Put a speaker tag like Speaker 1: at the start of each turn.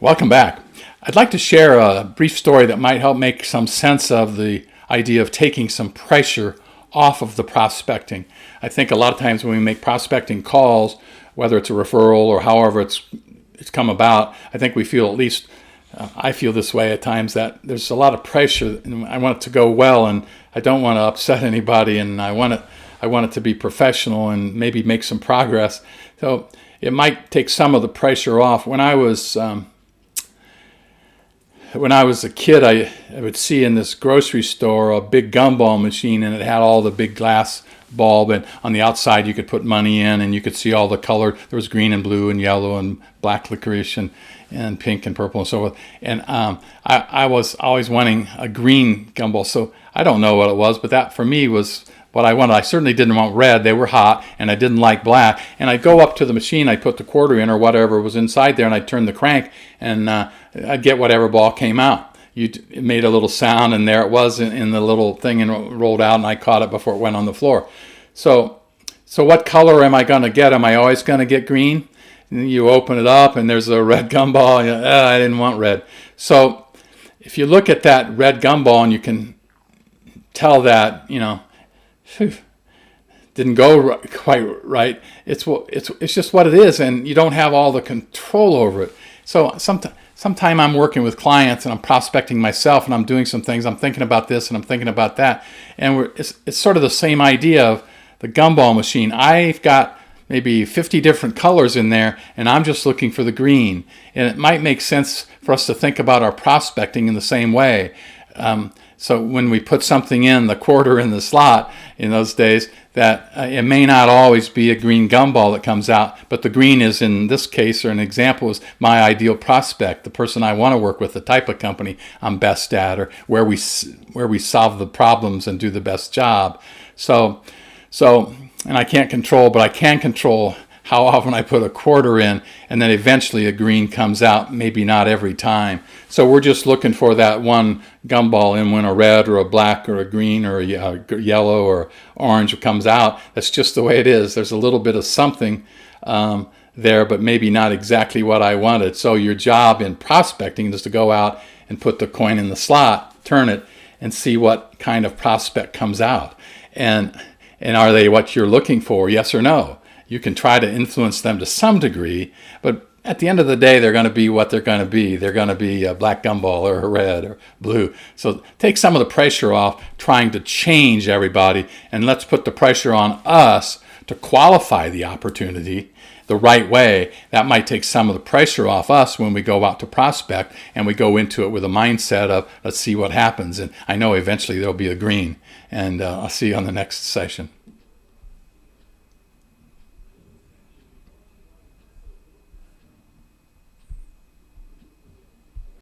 Speaker 1: Welcome back. I'd like to share a brief story that might help make some sense of the idea of taking some pressure off of the prospecting. I think a lot of times when we make prospecting calls, whether it's a referral or however it's come about, I think we feel, at least I feel this way at times, that there's a lot of pressure and I want it to go well and I don't want to upset anybody and I want it to be professional and maybe make some progress. So it might take some of the pressure off. When I was a kid, I would see in this grocery store a big Gumball Machine, and it had all the big glass bulb, and on the outside you could put money in and you could see all the color. There was green and blue and yellow and black licorice and pink and purple and so forth. And I was always wanting a green Gumball, so I don't know what it was, but that for me was what I wanted. I certainly didn't want red. They were hot, and I didn't like black. And I'd go up to the machine, I'd put the quarter in or whatever was inside there, and I'd turn the crank, and I'd get whatever ball came out. It made a little sound, and there it was in the little thing, and it rolled out, and I caught it before it went on the floor. So what color am I going to get? Am I always going to get green? And you open it up, and there's a red gumball. I didn't want red. So if you look at that red gumball, and you can tell that, didn't go quite right. It's just what it is, and you don't have all the control over it. So sometime I'm working with clients and I'm prospecting myself and I'm doing some things. I'm thinking about this and I'm thinking about that, and it's sort of the same idea of the Gumball Machine. I've got maybe 50 different colors in there, and I'm just looking for the green. And it might make sense for us to think about our prospecting in the same way. So when we put something in, the quarter in the slot in those days, that it may not always be a green gumball that comes out, but the green is, in this case, or an example, is my ideal prospect, the person I want to work with, the type of company I'm best at, or where we solve the problems and do the best job. So, and I can't control, but I can control how often I put a quarter in, and then eventually a green comes out, maybe not every time. So we're just looking for that one gumball in when a red or a black or a green or a yellow or orange comes out. That's just the way it is. There's a little bit of something there, but maybe not exactly what I wanted. So your job in prospecting is to go out and put the coin in the slot, turn it, and see what kind of prospect comes out. And are they what you're looking for, yes or no? You can try to influence them to some degree, but at the end of the day, they're going to be what they're going to be. They're going to be a black gumball or a red or blue. So take some of the pressure off trying to change everybody, and let's put the pressure on us to qualify the opportunity the right way. That might take some of the pressure off us when we go out to prospect, and we go into it with a mindset of, let's see what happens. And I know eventually there'll be a green, and I'll see you on the next session.